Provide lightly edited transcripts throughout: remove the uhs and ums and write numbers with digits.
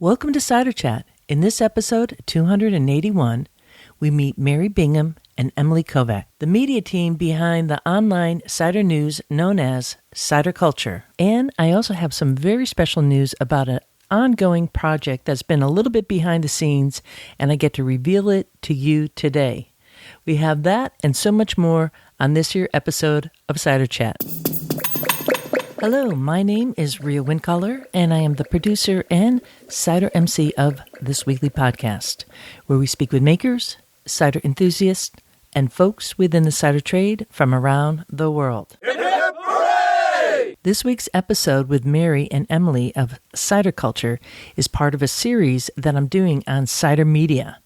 Welcome to Cider Chat. In this episode 281, we meet Mary Bingham and Emily Kovac, the media team behind the online cider news known as Cider Culture. And I also have some very special news about an ongoing project that's been a little bit behind the scenes, and I get to reveal it to you today. We have that and so much more on this here episode of Cider Chat. Hello, my name is Rhea Windcaller, and I am the producer and cider MC of this weekly podcast, where we speak with makers, cider enthusiasts, and folks within the cider trade from around the world. Hip, hip, hooray! This week's episode with Mary and Emily of Cider Culture is part of a series that I'm doing on cider media.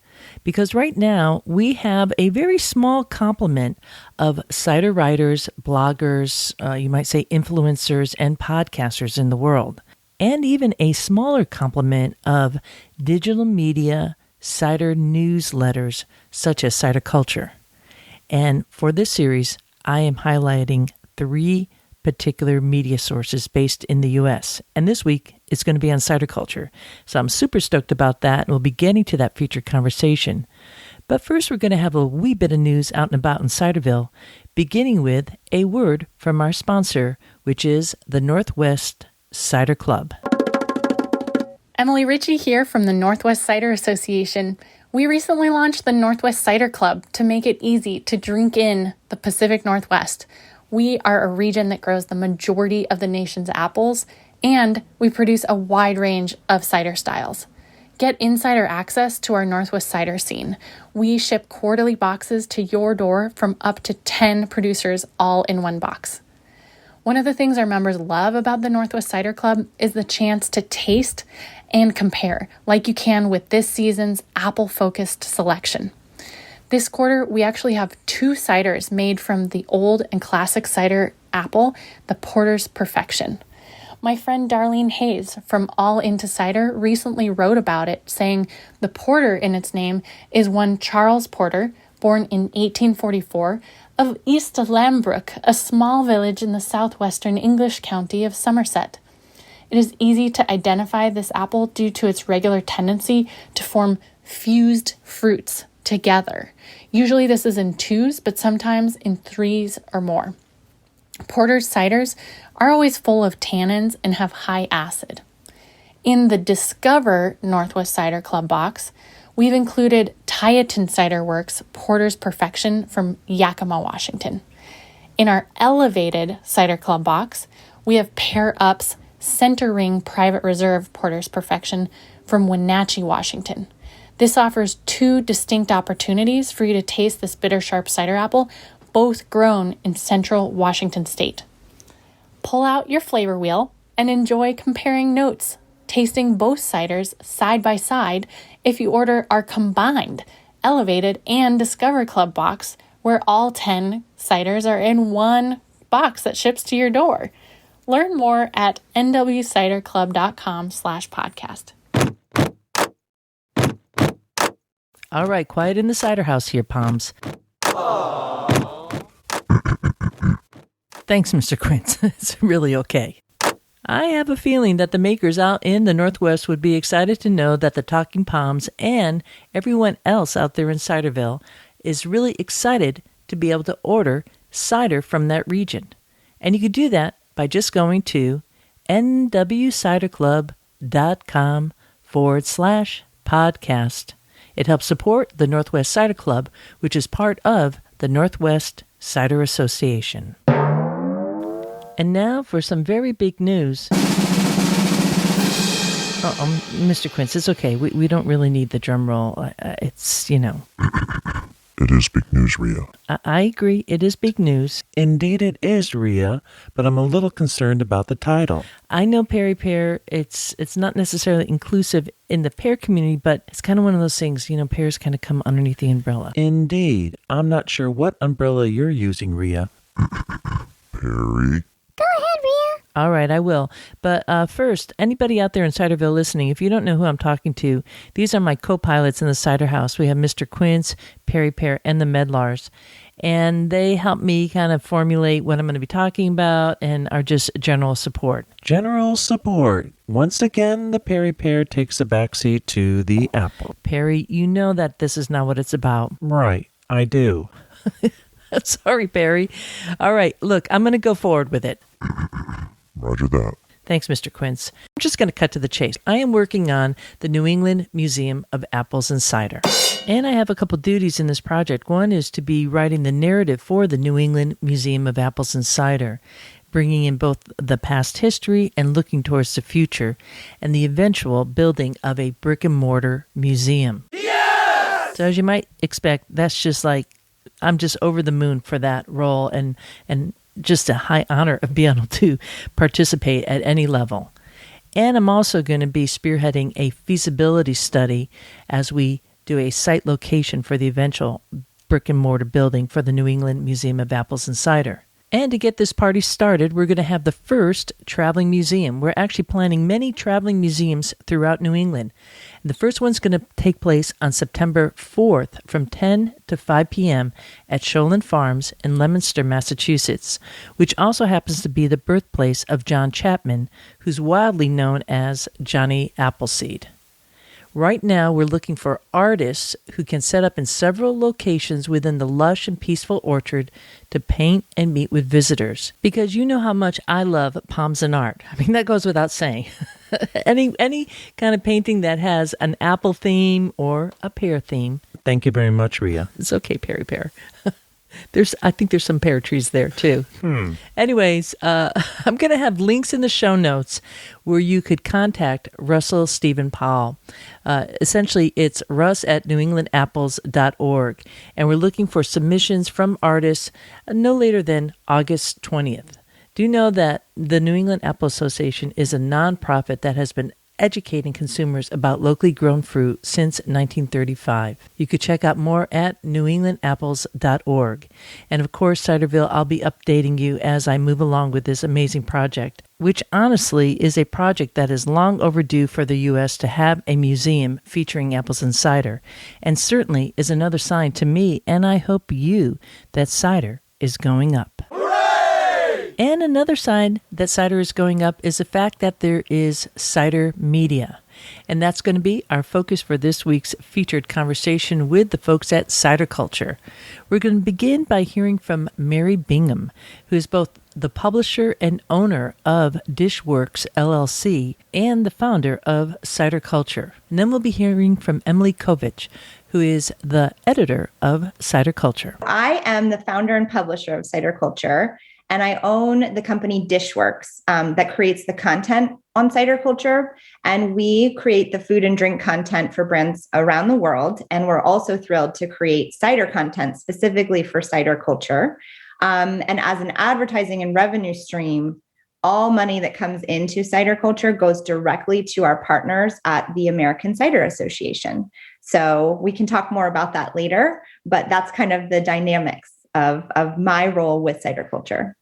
Because right now, we have a very small complement of cider writers, bloggers, you might say influencers, and podcasters in the world. And even a smaller complement of digital media cider newsletters, such as Cider Culture. And for this series, I am highlighting 3 particular media sources based in the U.S. And this week, it's going to be on Cider Culture. So I'm super stoked about that, and we'll be getting to that featured conversation. But first, we're going to have a wee bit of news out and about in Ciderville, beginning with a word from our sponsor, which is the Northwest Cider Club. Emily Ritchie here from the Northwest Cider Association. We recently launched the Northwest Cider Club to make it easy to drink in the Pacific Northwest. We are a region that grows the majority of the nation's apples, and we produce a wide range of cider styles. Get insider access to our Northwest cider scene. We ship quarterly boxes to your door from up to 10 producers all in one box. One of the things our members love about the Northwest Cider Club is the chance to taste and compare, like you can with this season's apple-focused selection. This quarter, we actually have 2 ciders made from the old and classic cider apple, the Porter's Perfection. My friend Darlene Hayes from All Into Cider recently wrote about it, saying the porter in its name is one Charles Porter, born in 1844, of East Lambrook, a small village in the southwestern English county of Somerset. It is easy to identify this apple due to its regular tendency to form fused fruits together. Usually this is in 2s, but sometimes in 3s or more. Porter's ciders are always full of tannins and have high acid. In the Discover Northwest Cider Club box, we've included Tieton Cider Works Porter's Perfection from Yakima, Washington. In our Elevated Cider Club box, we have Pair Up's Center Ring Private Reserve Porter's Perfection from Wenatchee, Washington. This offers 2 distinct opportunities for you to taste this bitter sharp cider apple, both grown in central Washington state. Pull out your flavor wheel and enjoy comparing notes, tasting both ciders side by side if you order our combined Elevated and Discover Club box, where all 10 ciders are in one box that ships to your door. Learn more at nwciderclub.com/podcast. All right, quiet in the cider house here, Palms. Thanks, Mr. Quince. It's really okay. I have a feeling that the makers out in the Northwest would be excited to know that the Talking Palms and everyone else out there in Ciderville is really excited to be able to order cider from that region. And you could do that by just going to nwciderclub.com/podcast. It helps support the Northwest Cider Club, which is part of the Northwest Cider Association. And now for some very big news. Mr. Quince, it's okay. We don't really need the drum roll. It's, It is big news, Rhea. I agree. It is big news. Indeed it is, Rhea, but I'm a little concerned about the title. I know Perry Pear, it's not necessarily inclusive in the pear community, but it's kind of one of those things, pears kind of come underneath the umbrella. Indeed. I'm not sure what umbrella you're using, Rhea. Perry. Go ahead, Rhea. All right, I will. But first, anybody out there in Ciderville listening, if you don't know who I'm talking to, these are my co-pilots in the Cider House. We have Mr. Quince, Perry Pear, and the Medlars. And they help me kind of formulate what I'm going to be talking about and are just general support. General support. Once again, the Perry pair takes a backseat to the apple. Perry, you know that this is not what it's about. Right, I do. Sorry, Perry. All right, look, I'm going to go forward with it. Roger that. Thanks, Mr. Quince. I'm just going to cut to the chase. I am working on the New England Museum of Apples and Cider. And I have a couple duties in this project. One is to be writing the narrative for the New England Museum of Apples and Cider, bringing in both the past history and looking towards the future, and the eventual building of a brick-and-mortar museum. Yes! So as you might expect, that's just like, I'm just over the moon for that role and just a high honor of being able to participate at any level. And I'm also going to be spearheading a feasibility study as we do a site location for the eventual brick and mortar building for the New England Museum of Apples and Cider. And to get this party started, we're going to have the first traveling museum. We're actually planning many traveling museums throughout New England. The first one's going to take place on September 4th from 10 to 5 p.m. at Sholin Farms in Leominster, Massachusetts, which also happens to be the birthplace of John Chapman, who's widely known as Johnny Appleseed. Right now, we're looking for artists who can set up in several locations within the lush and peaceful orchard to paint and meet with visitors. Because you know how much I love palms and art. I mean, that goes without saying. Any kind of painting that has an apple theme or a pear theme. Thank you very much, Rhea. It's okay, Perry Pear. I think there's some pear trees there too. Anyways, I'm going to have links in the show notes where you could contact Russell Stephen Powell. Essentially, it's russ@newenglandapples.org. And we're looking for submissions from artists no later than August 20th. Do you know that the New England Apple Association is a nonprofit that has been educating consumers about locally grown fruit since 1935. You could check out more at newenglandapples.org. And of course, Ciderville, I'll be updating you as I move along with this amazing project, which honestly is a project that is long overdue for the U.S. to have a museum featuring apples and cider, and certainly is another sign to me, and I hope you, that cider is going up. And another sign that cider is going up is the fact that there is cider media. And that's going to be our focus for this week's featured conversation with the folks at Cider Culture. We're going to begin by hearing from Mary Bingham, who is both the publisher and owner of Dishworks LLC and the founder of Cider Culture. And then we'll be hearing from Emily Kovich, who is the editor of Cider Culture. I am the founder and publisher of Cider Culture. And I own the company Dishworks that creates the content on cider culture. And we create the food and drink content for brands around the world. And we're also thrilled to create cider content specifically for cider culture. And as an advertising and revenue stream, all money that comes into cider culture goes directly to our partners at the American Cider Association. So we can talk more about that later, but that's kind of the dynamics of my role with cider culture.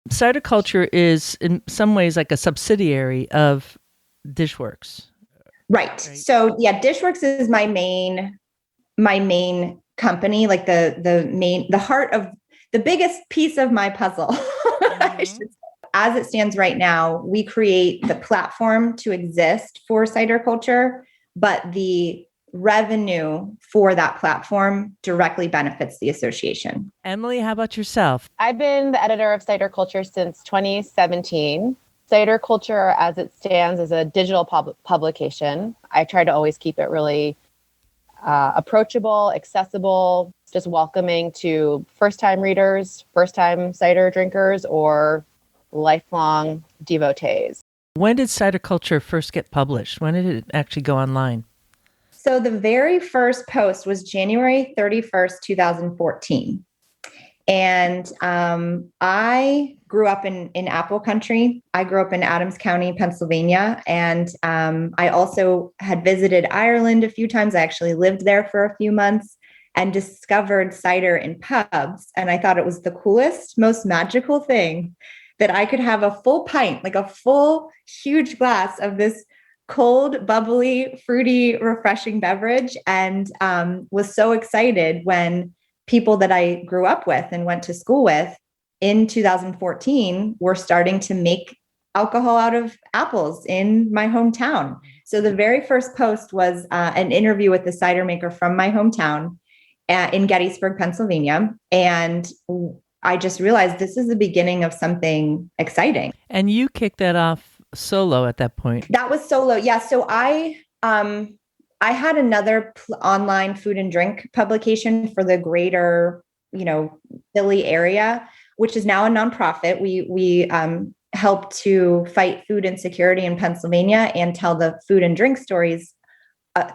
Cider Culture is in some ways like a subsidiary of Dishworks. Right. So yeah, Dishworks is my main company, like the heart of the biggest piece of my puzzle. I should say. As it stands right now, we create the platform to exist for cider culture, but the revenue for that platform directly benefits the association. Emily, how about yourself? I've been the editor of Cider Culture since 2017. Cider Culture, as it stands, is a digital publication. I try to always keep it really approachable, accessible, just welcoming to first-time readers, first-time cider drinkers, or lifelong devotees. When did Cider Culture first get published? When did it actually go online? So the very first post was January 31st, 2014. And I grew up in apple country. I grew up in Adams County, Pennsylvania. And I also had visited Ireland a few times. I actually lived there for a few months and discovered cider in pubs. And I thought it was the coolest, most magical thing that I could have a full pint, like a full, huge glass of this cold, bubbly, fruity, refreshing beverage, and was so excited when people that I grew up with and went to school with in 2014 were starting to make alcohol out of apples in my hometown. So the very first post was an interview with the cider maker from my hometown in Gettysburg, Pennsylvania. And I just realized this is the beginning of something exciting. And you kicked that off solo at that point. That was solo. Yeah. So I had another online food and drink publication for the greater, Philly area, which is now a nonprofit. We help to fight food insecurity in Pennsylvania and tell the food and drink stories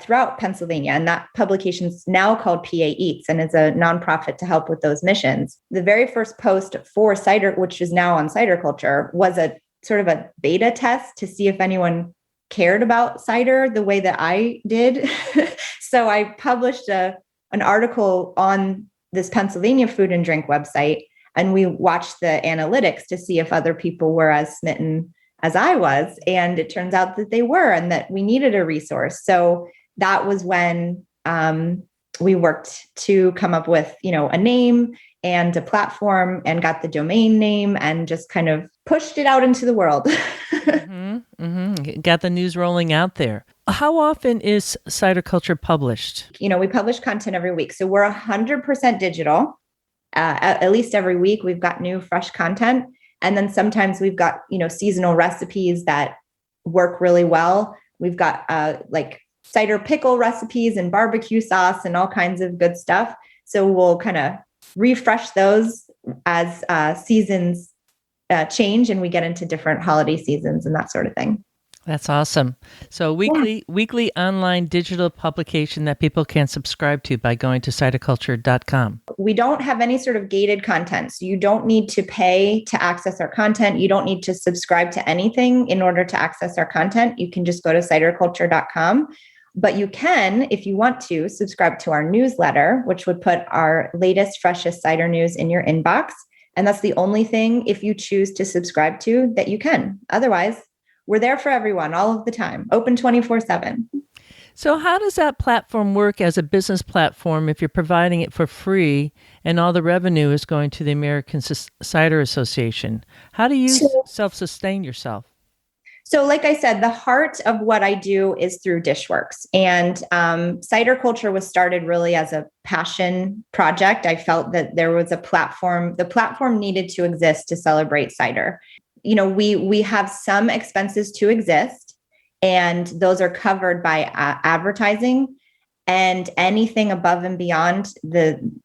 throughout Pennsylvania. And that publication is now called PA Eats and is a nonprofit to help with those missions. The very first post for cider, which is now on Cider Culture, was a sort of a beta test to see if anyone cared about cider the way that I did. So I published an article on this Pennsylvania food and drink website, and we watched the analytics to see if other people were as smitten as I was. And it turns out that they were, and that we needed a resource. So that was when we worked to come up with, a name and a platform, and got the domain name and just kind of pushed it out into the world. Got the news rolling out there. How often is Cider Culture published? We publish content every week. So we're 100% digital. At least every week we've got new, fresh content. And then sometimes we've got, seasonal recipes that work really well. We've got like cider pickle recipes and barbecue sauce and all kinds of good stuff. So we'll kind of refresh those as seasons change and we get into different holiday seasons and that sort of thing. That's awesome. So weekly online digital publication that people can subscribe to by going to ciderculture.com. We don't have any sort of gated content. So you don't need to pay to access our content. You don't need to subscribe to anything in order to access our content. You can just go to ciderculture.com. But you can, if you want to, subscribe to our newsletter, which would put our latest, freshest cider news in your inbox. And that's the only thing, if you choose to subscribe to, that you can. Otherwise, we're there for everyone all of the time, open 24/7. So how does that platform work as a business platform if you're providing it for free and all the revenue is going to the American Cider Association? How do you self-sustain yourself? So like I said, the heart of what I do is through Dishworks. And Cider Culture was started really as a passion project. I felt that there was a platform. The platform needed to exist to celebrate cider. We have some expenses to exist, and those are covered by advertising and anything above and beyond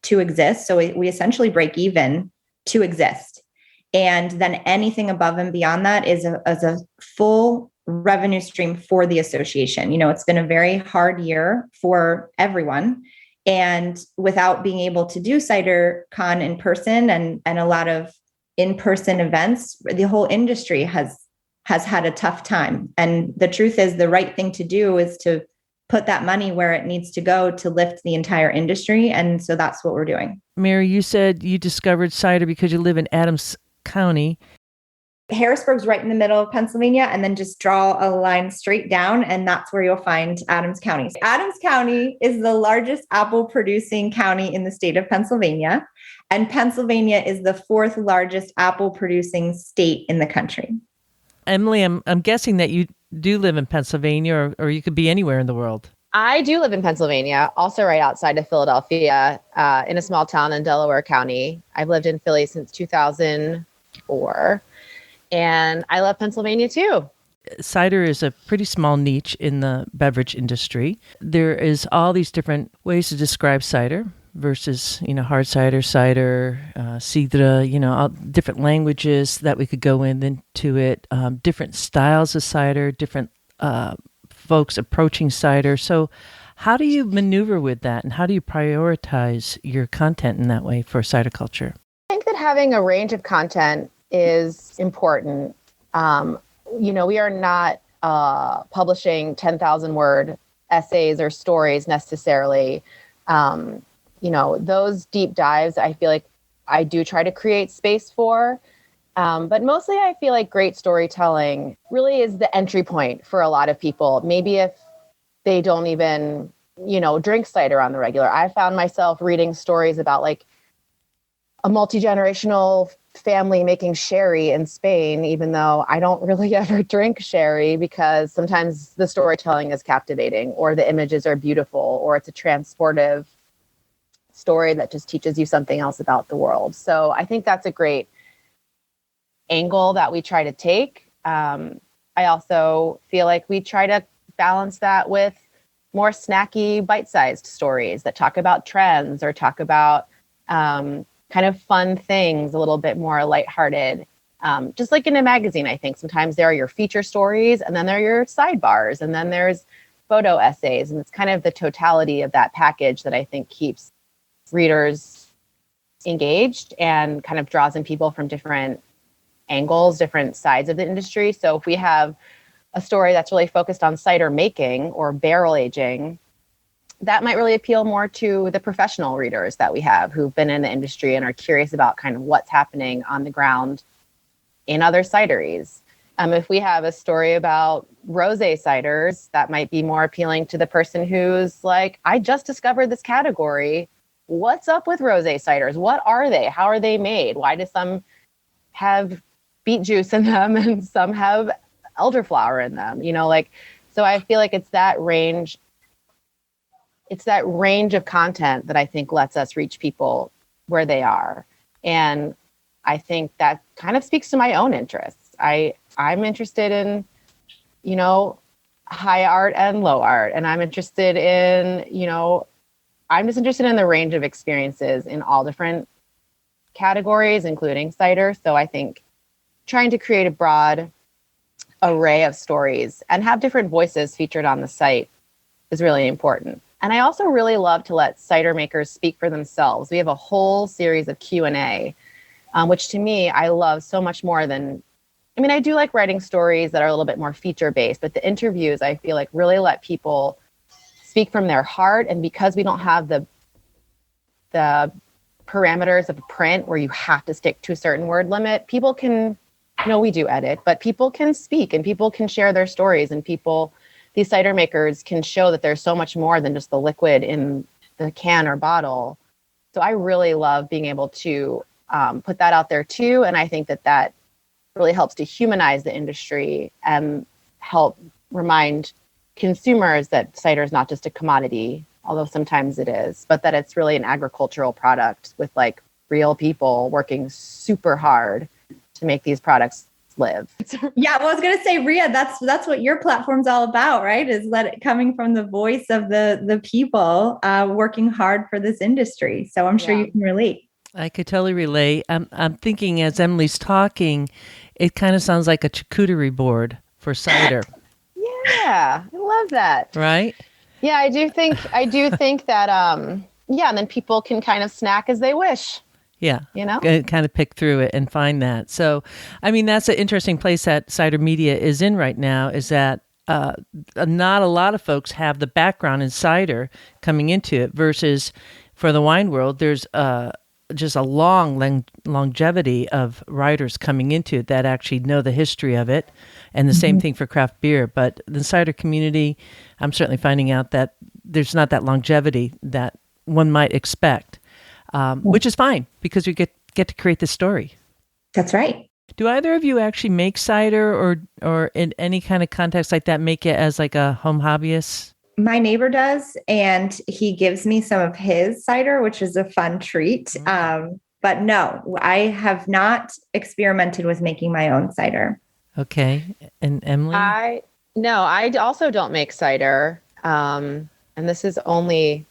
to exist. So we essentially break even to exist. And then anything above and beyond that is a full revenue stream for the association. It's been a very hard year for everyone. And without being able to do CiderCon in person and a lot of in-person events, the whole industry has had a tough time. And the truth is, the right thing to do is to put that money where it needs to go to lift the entire industry. And so that's what we're doing. Mary, you said you discovered cider because you live in Adams County. Harrisburg's right in the middle of Pennsylvania, and then just draw a line straight down, and that's where you'll find Adams County. Adams County is the largest apple producing county in the state of Pennsylvania, and Pennsylvania is the fourth largest apple producing state in the country. Emily, I'm guessing that you do live in Pennsylvania, or you could be anywhere in the world. I do live in Pennsylvania, also right outside of Philadelphia, in a small town in Delaware County. I've lived in Philly since 2004, and I love Pennsylvania too. Cider is a pretty small niche in the beverage industry. There is all these different ways to describe cider versus, hard cider, cidre, all different languages that we could go into it, different styles of cider, different folks approaching cider. So how do you maneuver with that, and how do you prioritize your content in that way for cider culture? I think that having a range of content is important. We are not publishing 10,000 word essays or stories necessarily. Those deep dives, I feel like I do try to create space for. But mostly I feel like great storytelling really is the entry point for a lot of people. Maybe if they don't even drink cider on the regular. I found myself reading stories about like a multi-generational family making sherry in Spain, even though I don't really ever drink sherry, because sometimes the storytelling is captivating or the images are beautiful or it's a transportive story that just teaches you something else about the world. So I think that's a great angle that we try to take. I also feel like we try to balance that with more snacky, bite-sized stories that talk about trends or talk about kind of fun things, a little bit more lighthearted. Just like in a magazine, I think sometimes there are your feature stories and then there are your sidebars and then there's photo essays. And it's kind of the totality of that package that I think keeps readers engaged and kind of draws in people from different angles, different sides of the industry. So if we have a story that's really focused on cider making or barrel aging, that might really appeal more to the professional readers that we have who've been in the industry and are curious about kind of what's happening on the ground in other cideries. If we have a story about rosé ciders, that might be more appealing to the person who's like, I just discovered this category. What's up with rosé ciders? What are they? How are they made? Why do some have beet juice in them and some have elderflower in them? So I feel like it's that range. It's that range of content that I think lets us reach people where they are. And I think that kind of speaks to my own interests. I'm interested in, high art and low art. And I'm interested in, I'm just interested in the range of experiences in all different categories, including cider. So I think trying to create a broad array of stories and have different voices featured on the site is really important. And I also really love to let cider makers speak for themselves. We have a whole series of Q&A, which to me, I love so much more than, I do like writing stories that are a little bit more feature-based, but the interviews I feel like really let people speak from their heart. And because we don't have the parameters of print where you have to stick to a certain word limit, people can, we do edit, but people can speak and people can share their stories, and these cider makers can show that there's so much more than just the liquid in the can or bottle. So I really love being able to put that out there too. And I think that really helps to humanize the industry and help remind consumers that cider is not just a commodity, although sometimes it is, but that it's really an agricultural product with like real people working super hard to make these products live. Yeah, well, I was going to say, Ria, that's what your platform's all about, right? Is coming from the voice of the people working hard for this industry. So I'm sure you can relate. I could totally relate. I'm thinking as Emily's talking, it kind of sounds like a charcuterie board for cider. Yeah, I love that. Right? Yeah, I do think that and then people can kind of snack as they wish. Yeah. Kind of pick through it and find that. So, that's an interesting place that cider media is in right now, is that not a lot of folks have the background in cider coming into it, versus for the wine world, there's just a long longevity of writers coming into it that actually know the history of it. And the same thing for craft beer. But the cider community, I'm certainly finding out that there's not that longevity that one might expect. Which is fine, because you get to create the story. That's right. Do either of you actually make cider or in any kind of context like that, make it as like a home hobbyist? My neighbor does, and he gives me some of his cider, which is a fun treat. But no, I have not experimented with making my own cider. Okay. And Emily? I also don't make cider. And this is only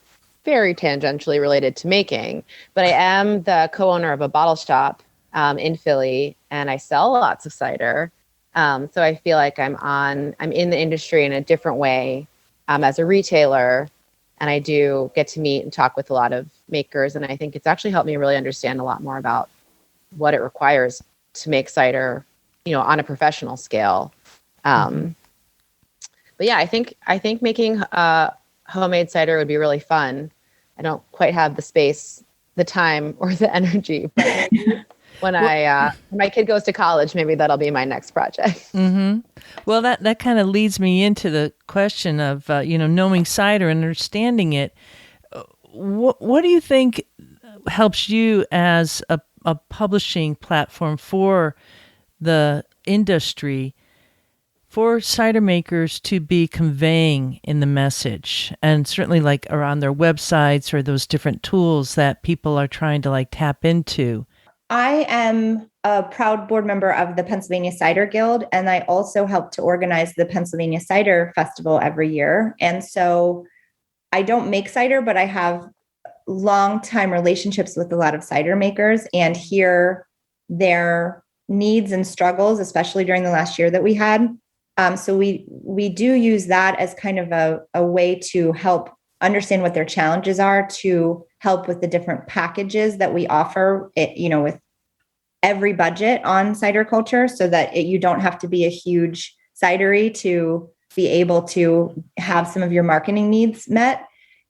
very tangentially related to making, but I am the co-owner of a bottle shop in Philly, and I sell lots of cider. So I feel like I'm in the industry in a different way as a retailer, and I do get to meet and talk with a lot of makers, and I think it's actually helped me really understand a lot more about what it requires to make cider, on a professional scale. But yeah, I think making homemade cider would be really fun. I don't quite have the space, the time, or the energy. But when my kid goes to college, maybe that'll be my next project. Mm-hmm. Well, that kind of leads me into the question of, knowing cider and understanding it. What do you think helps you as a publishing platform for the industry, for cider makers to be conveying in the message, and certainly like around their websites or those different tools that people are trying to like tap into? I am a proud board member of the Pennsylvania Cider Guild, and I also help to organize the Pennsylvania Cider Festival every year. And so I don't make cider, but I have long time relationships with a lot of cider makers and hear their needs and struggles, especially during the last year that we had. So we do use that as kind of a way to help understand what their challenges are, to help with the different packages that we offer, with every budget on cider culture, so that you don't have to be a huge cidery to be able to have some of your marketing needs met.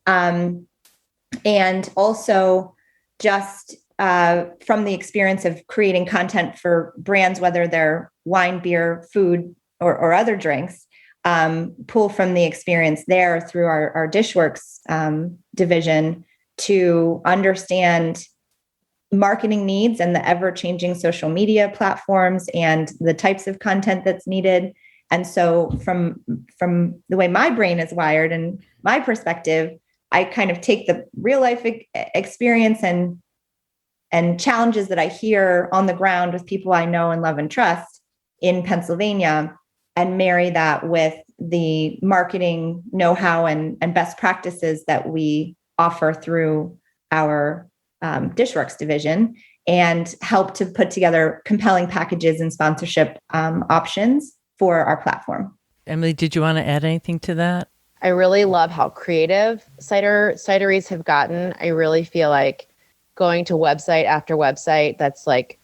And also just from the experience of creating content for brands, whether they're wine, beer, food, or other drinks, pull from the experience there through our Dishworks division to understand marketing needs and the ever-changing social media platforms and the types of content that's needed. And so from the way my brain is wired and my perspective, I kind of take the real life experience and challenges that I hear on the ground with people I know and love and trust in Pennsylvania, and marry that with the marketing know-how and best practices that we offer through our Dishworks division, and help to put together compelling packages and sponsorship options for our platform. Emily, did you want to add anything to that? I really love how creative cideries have gotten. I really feel like going to website after website that's like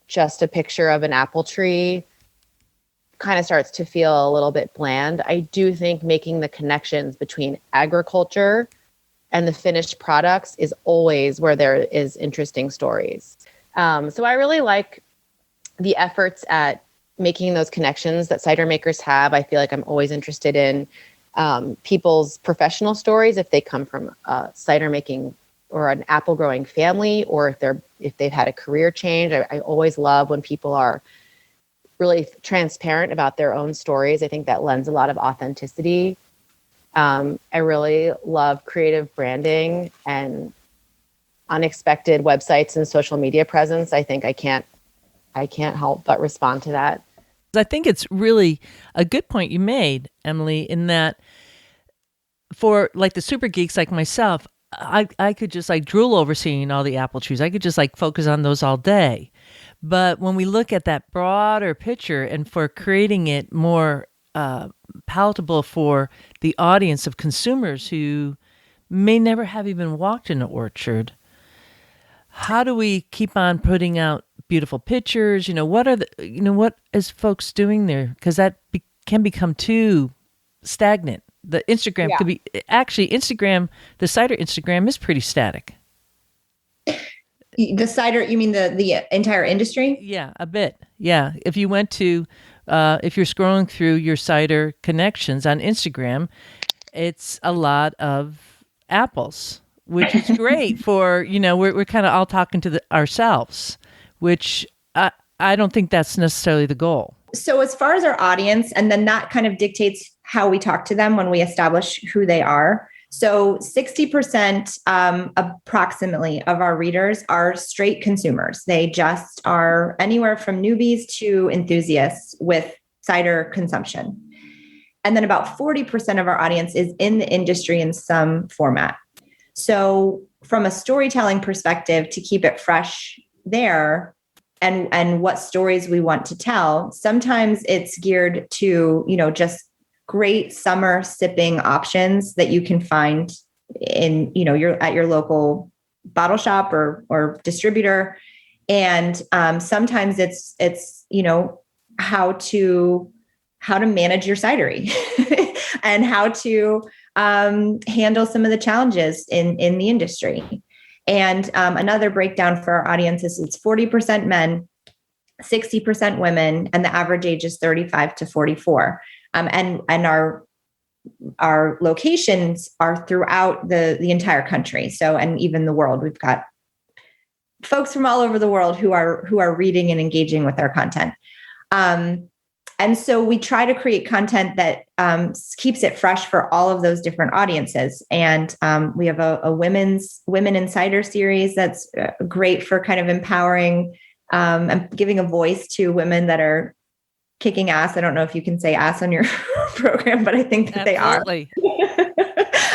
just a picture of an apple tree kind of starts to feel a little bit bland. I do think making the connections between agriculture and the finished products is always where there is interesting stories. So I really like the efforts at making those connections that cider makers have. I feel like I'm always interested in people's professional stories, if they come from cider making or an apple growing family, or if they've had a career change. I always love when people are really transparent about their own stories. I think that lends a lot of authenticity. I really love creative branding and unexpected websites and social media presence. I think I can't help but respond to that. I think it's really a good point you made, Emily, in that for like the super geeks like myself, I could just like drool over seeing all the apple trees. I could just like focus on those all day. But when we look at that broader picture and for creating it more palatable for the audience of consumers who may never have even walked in an orchard, how do we keep on putting out beautiful pictures? What is folks doing there? Because that can become too stagnant. The Instagram could be Instagram. The cider Instagram is pretty static. The cider, you mean the entire industry? Yeah, a bit. Yeah. If you went to, if you're scrolling through your cider connections on Instagram, it's a lot of apples, which is great for, we're kind of all talking to ourselves, which I don't think that's necessarily the goal. So as far as our audience, and then that kind of dictates how we talk to them when we establish who they are. So 60% approximately of our readers are straight consumers. They just are anywhere from newbies to enthusiasts with cider consumption. And then about 40% of our audience is in the industry in some format. So from a storytelling perspective, to keep it fresh there, and what stories we want to tell, sometimes it's geared to, just great summer sipping options that you can find in, you're at your local bottle shop or distributor. And sometimes it's how to manage your cidery and how to handle some of the challenges in the industry. And another breakdown for our audience is it's 40% men, 60% women, and the average age is 35 to 44. And our locations are throughout the entire country. So, and even the world. We've got folks from all over the world who are reading and engaging with our content. And so we try to create content that keeps it fresh for all of those different audiences. And we have a Women Insider series that's great for kind of empowering and giving a voice to women that are kicking ass. I don't know if you can say ass on your program, but I think that Absolutely. they are.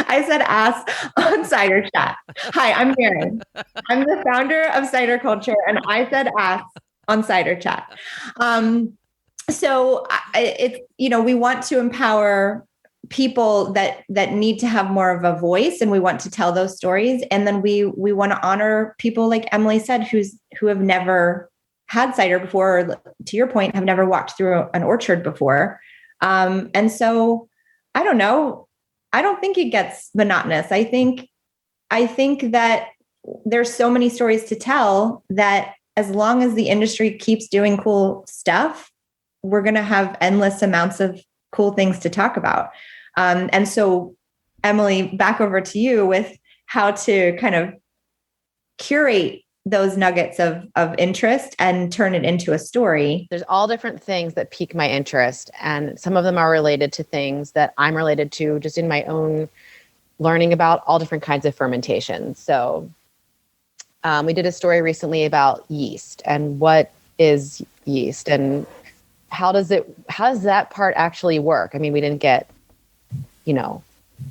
I said ass on Cider Chat. Hi, I'm Maren. I'm the founder of Cider Culture, and I said ass on Cider Chat. So it's, we want to empower people that need to have more of a voice, and we want to tell those stories. And then we want to honor people like Emily said, who have never had cider before, or to your point, have never walked through an orchard before. And so I don't know. I don't think it gets monotonous. I think that there's so many stories to tell that as long as the industry keeps doing cool stuff, we're going to have endless amounts of cool things to talk about. And so, Emily, back over to you with how to kind of curate those nuggets of interest and turn it into a story. There's all different things that pique my interest, and some of them are related to things that I'm related to just in my own learning about all different kinds of fermentation. So we did a story recently about yeast and what is yeast and how does that part actually work? I mean, we didn't get,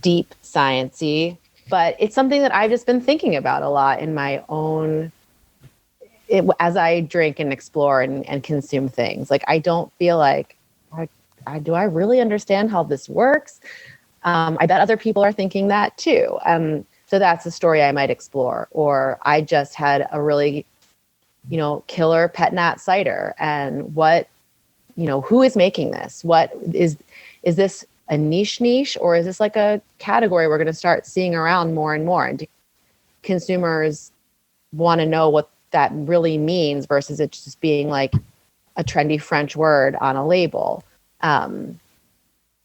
deep science-y, but it's something that I've just been thinking about a lot in my own, as I drink and explore and consume things. Like, I don't feel like, do I really understand how this works? I bet other people are thinking that too. So that's a story I might explore. Or I just had a really, killer pet nat cider, and what, who is making this? What is this a niche, or is this like a category we're going to start seeing around more and more? And consumers want to know what that really means versus it just being like a trendy French word on a label.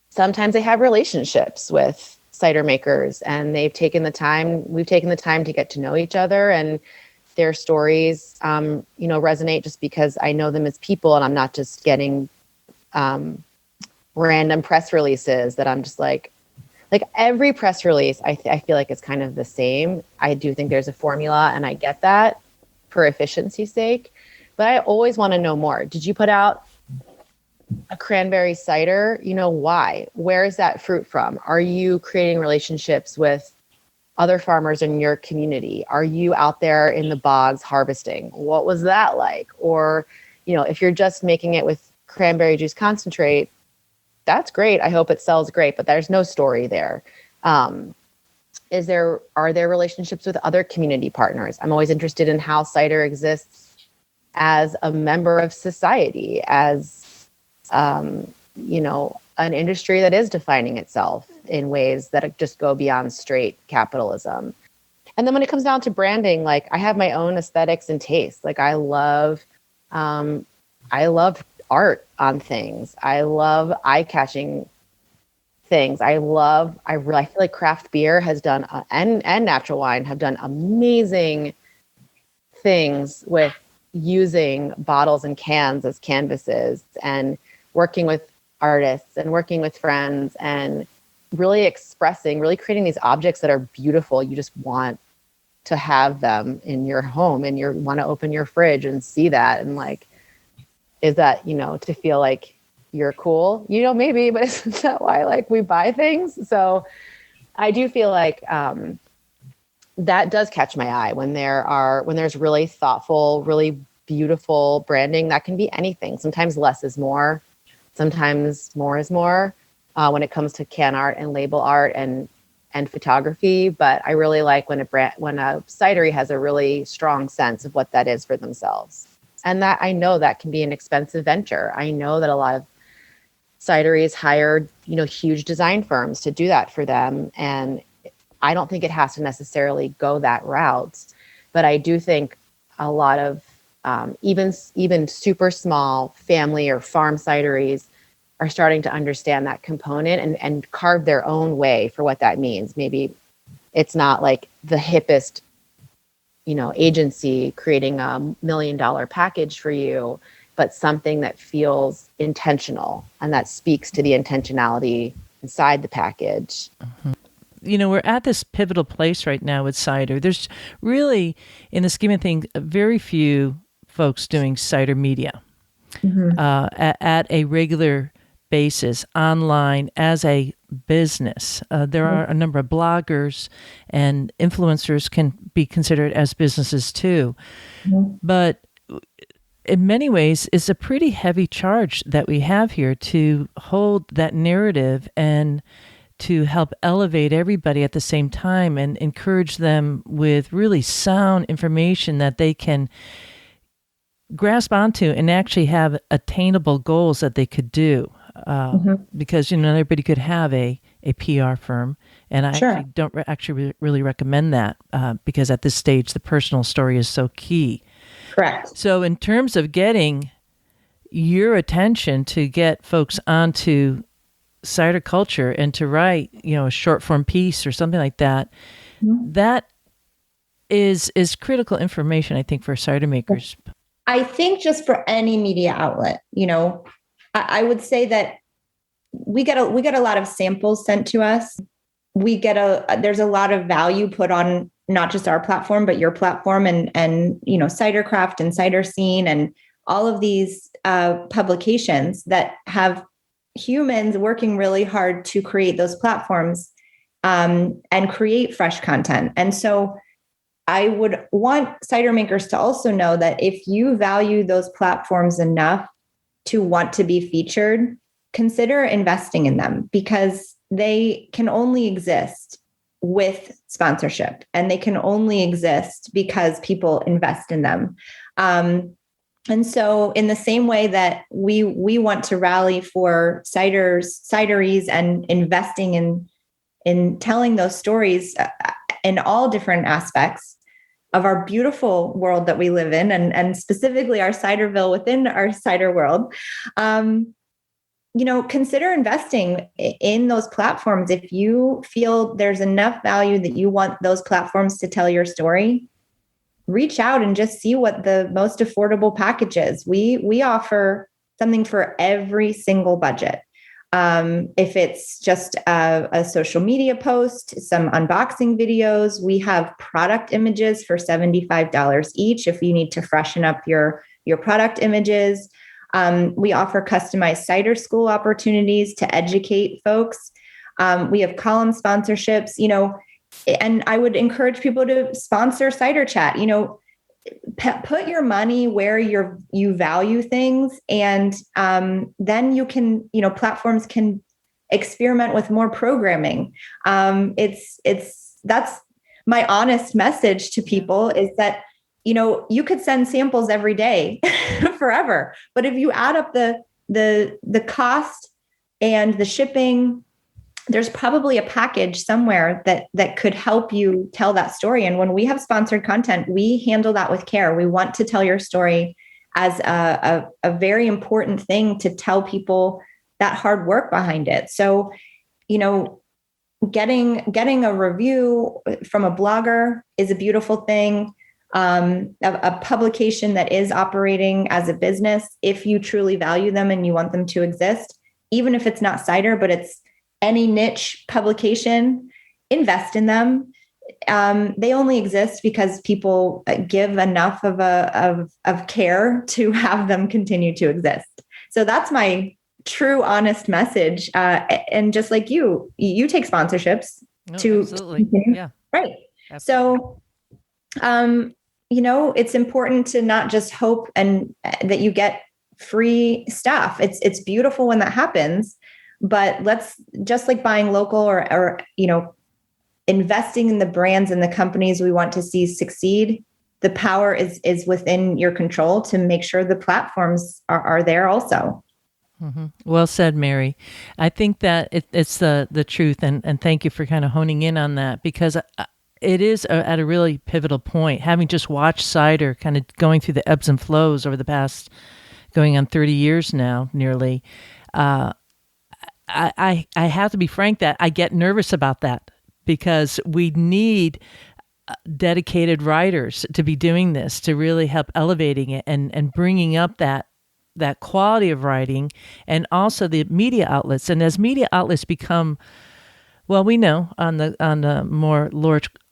Sometimes they have relationships with cider makers, and we've taken the time to get to know each other, and their stories, resonate just because I know them as people, and I'm not just getting random press releases that I'm just like every press release, I feel like it's kind of the same. I do think there's a formula, and I get that for efficiency's sake, but I always want to know more. Did you put out a cranberry cider? Why? Where is that fruit from? Are you creating relationships with other farmers in your community? Are you out there in the bogs harvesting? What was that like? Or, if you're just making it with cranberry juice concentrate, that's great. I hope it sells great, but there's no story there. Are there relationships with other community partners? I'm always interested in how cider exists as a member of society, as, an industry that is defining itself in ways that just go beyond straight capitalism. And then when it comes down to branding, like, I have my own aesthetics and tastes. Like, I love art on things. I love eye-catching things. I feel like craft beer has done, and natural wine have done amazing things with using bottles and cans as canvases, and working with artists and working with friends, and really creating these objects that are beautiful. You just want to have them in your home, and you want to open your fridge and see that, and like, is that, to feel like you're cool, maybe, but isn't that why we buy things? So I do feel like that does catch my eye when there's really thoughtful, really beautiful branding. That can be anything. Sometimes less is more, sometimes more is more when it comes to can art and label art and photography. But I really like when a cidery has a really strong sense of what that is for themselves. And that, I know that can be an expensive venture. I know that a lot of cideries hire, huge design firms to do that for them. And I don't think it has to necessarily go that route. But I do think a lot of even super small family or farm cideries are starting to understand that component and carve their own way for what that means. Maybe it's not like the hippest, agency creating $1 million package for you, but something that feels intentional and that speaks to the intentionality inside the package. Mm-hmm. We're at this pivotal place right now with cider. There's really, in the scheme of things, very few folks doing cider media at a regular basis online as a business. There are a number of bloggers, and influencers can be considered as businesses too. But in many ways, it's a pretty heavy charge that we have here to hold that narrative and to help elevate everybody at the same time and encourage them with really sound information that they can grasp onto and actually have attainable goals that they could do. Because, everybody could have a PR firm. And I actually don't really recommend that because at this stage, the personal story is so key. Correct. So in terms of getting your attention to get folks onto cider culture and to write, a short form piece or something like that, that is critical information, I think, for cider makers. I think just for any media outlet, I would say that we get a lot of samples sent to us. There's a lot of value put on not just our platform, but your platform and Cidercraft and Cider Scene and all of these publications that have humans working really hard to create those platforms and create fresh content. And so I would want cider makers to also know that if you value those platforms enough to want to be featured, consider investing in them, because they can only exist with sponsorship and they can only exist because people invest in them. And so in the same way that we want to rally for cideries and investing in telling those stories in all different aspects of our beautiful world that we live in, and specifically our Ciderville within our cider world, consider investing in those platforms. If you feel there's enough value that you want those platforms to tell your story, reach out and just see what the most affordable package is. We offer something for every single budget. If it's just a social media post, some unboxing videos, we have product images for $75 each if you need to freshen up your product images. We offer customized cider school opportunities to educate folks. We have column sponsorships, and I would encourage people to sponsor Cider Chat. Put your money where you value things, and then you can, platforms can experiment with more programming. That's my honest message to people, is that you could send samples every day forever, but if you add up the cost and the shipping, there's probably a package somewhere that could help you tell that story. And when we have sponsored content, we handle that with care. We want to tell your story as a very important thing to tell people that hard work behind it. So, getting a review from a blogger is a beautiful thing. A publication that is operating as a business, if you truly value them and you want them to exist, even if it's not cider, but it's any niche publication, invest in them. They only exist because people give enough of care to have them continue to exist. So that's my true, honest message. And just like you take sponsorships to absolutely. Continue. Yeah, right. Absolutely. So, it's important to not just hope and that you get free stuff. It's beautiful when that happens, but let's, just like buying local or investing in the brands and the companies we want to see succeed, the power is within your control to make sure the platforms are there also. Mm-hmm. Well said, Mary. I think that it's the truth, and thank you for kind of honing in on that, because it is at a really pivotal point. Having just watched cider kind of going through the ebbs and flows over the past, going on 30 years now, nearly, I have to be frank that I get nervous about that because we need dedicated writers to be doing this, to really help elevating it and bringing up that quality of writing, and also the media outlets. And as media outlets become, well, we know on the more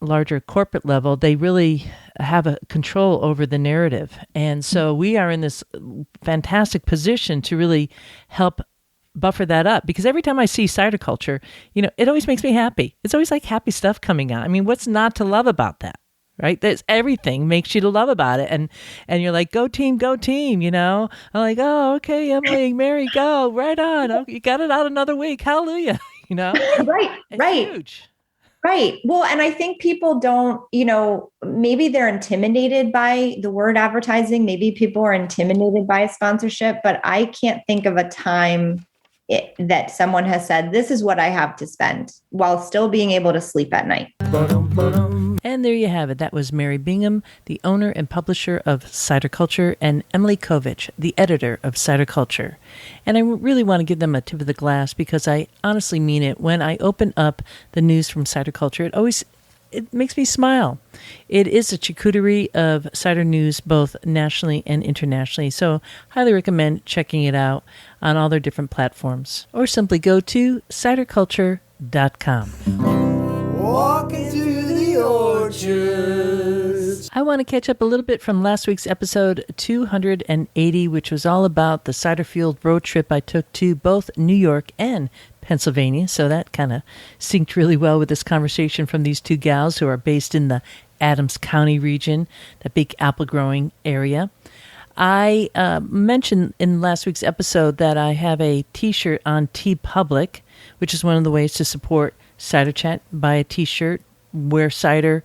larger corporate level, they really have a control over the narrative. And so we are in this fantastic position to really help buffer that up, because every time I see cider culture, it always makes me happy. It's always like happy stuff coming out. I mean, what's not to love about that? Right? There's everything makes you to love about it. And you're like, go team. I'm like, oh, okay, Emily, Mary, go right on. Oh, you got it out another week. Hallelujah. Right. It's right. huge. Right. Well, and I think people don't, maybe they're intimidated by the word advertising. Maybe people are intimidated by a sponsorship, but I can't think of a time that someone has said, this is what I have to spend, while still being able to sleep at night. And there you have it. That was Mary Bingham, the owner and publisher of Cider Culture, and Emily Kovich, the editor of Cider Culture. And I really want to give them a tip of the glass, because I honestly mean it. When I open up the news from Cider Culture, it makes me smile. It is a charcuterie of cider news, both nationally and internationally. So highly recommend checking it out on all their different platforms, or simply go to ciderculture.com. Walking through the orchards. I want to catch up a little bit from last week's episode 280, which was all about the cider field road trip I took to both New York and Pennsylvania. So that kind of synced really well with this conversation from these two gals who are based in the Adams County region, the big apple growing area. I mentioned in last week's episode that I have a t-shirt on TeePublic, which is one of the ways to support Cider Chat. Buy a t-shirt, wear cider,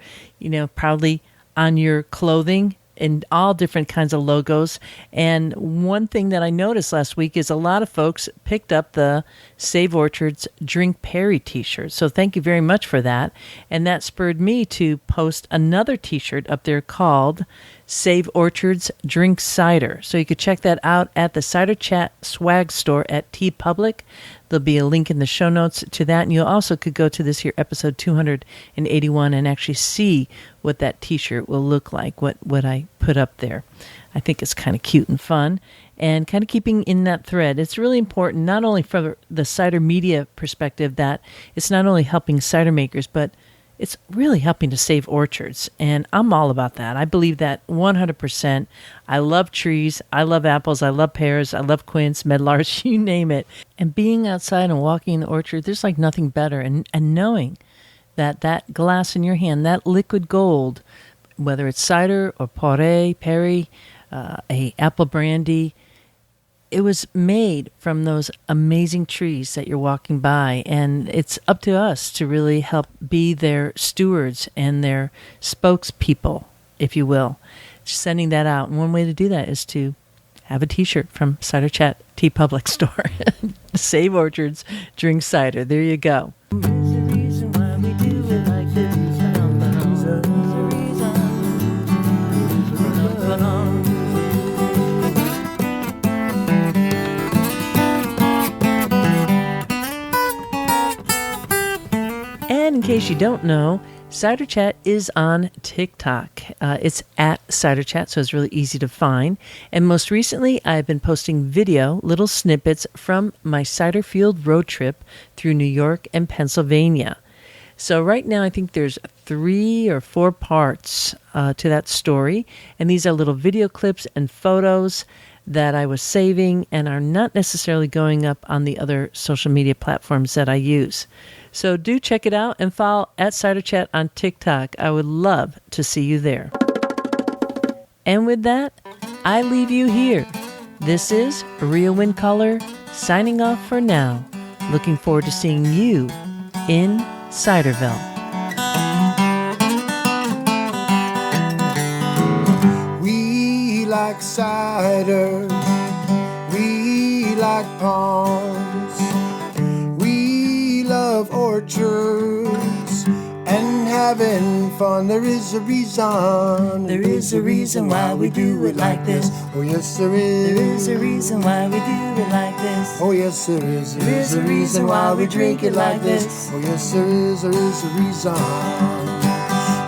proudly on your clothing, in all different kinds of logos. And one thing that I noticed last week is a lot of folks picked up the Save Orchards Drink Perry t-shirt. So thank you very much for that. And that spurred me to post another t-shirt up there called Save Orchards Drink Cider. So you could check that out at the Cider Chat swag store at TeePublic. There'll be a link in the show notes to that. And you also could go to this here episode 281 and actually see what that t-shirt will look like, what I put up there. I think it's kind of cute and fun, and kind of keeping in that thread. It's really important, not only from the cider media perspective, that it's not only helping cider makers, but it's really helping to save orchards. And I'm all about that. I believe that 100%. I love trees. I love apples. I love pears. I love quince, medlars, you name it. And being outside and walking in the orchard, there's like nothing better. And knowing that glass in your hand, that liquid gold, whether it's cider or poré, perry, a apple brandy, it was made from those amazing trees that you're walking by, and it's up to us to really help be their stewards and their spokespeople, if you will. Just sending that out. And one way to do that is to have a t-shirt from Cider Chat TeePublic store. Save Orchards, drink cider. There you go. And in case you don't know, Cider Chat is on TikTok. It's at Cider Chat, so it's really easy to find. And most recently, I've been posting little snippets from my cider field road trip through New York and Pennsylvania. So right now, I think there's 3 or 4 parts to that story. And these are little video clips and photos that I was saving and are not necessarily going up on the other social media platforms that I use. So do check it out and follow at Cider Chat on TikTok. I would love to see you there. And with that, I leave you here. This is Rhea Windcaller signing off for now. Looking forward to seeing you in Ciderville. We like cider, we like palms, we love orchards, and and having fun. There is a reason. There is a reason why we do it like this. Oh yes, there is. There is a reason why we do it like this. Oh yes, there is. There is a reason why we drink it like this. Oh yes, there is. There is a reason.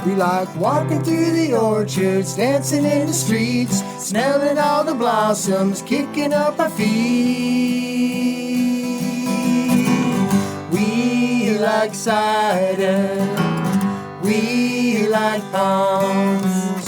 We like walking through the orchards, dancing in the streets, smelling all the blossoms, kicking up our feet. We like cider. We like palms.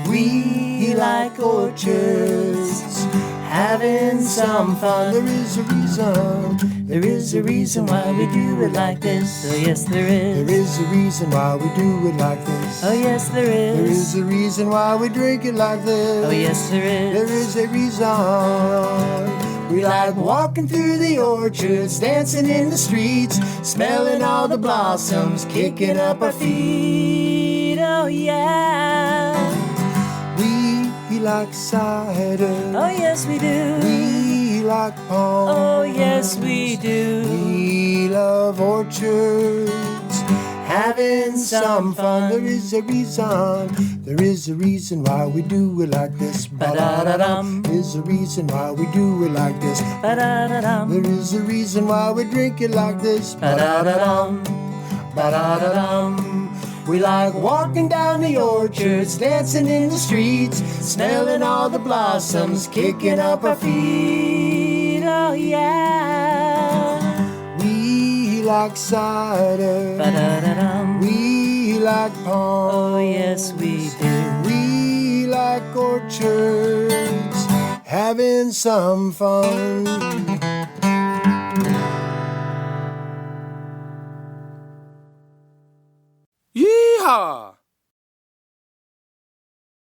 We like orchards, having some fun. There is a reason. There is a reason why we do it like this. Oh yes, there is. There is a reason why we do it like this. Oh yes, there is. There is a reason why we drink it like this. Oh yes, there is. There is a reason. We like walking through the orchards, dancing in the streets, smelling all the blossoms, kicking up our feet. Oh yeah. We like cider. Oh yes, we do. We like palms. Oh yes, we do. We love orchards, having some fun. There is a reason. There is a reason why we do it like this. Ba-da-da-dum. There is a reason why we do it like this. Ba-da-da-dum. There is a reason why we drink it like this. Ba-da-da-dum. Ba-da-da-dum. We like walking down the orchards, dancing in the streets, smelling all the blossoms, kicking up our feet. Oh yeah. We like cider. Ba-da-da-dum. We like palms. Oh yes, we do. We like orchards, having some fun. Yeehaw!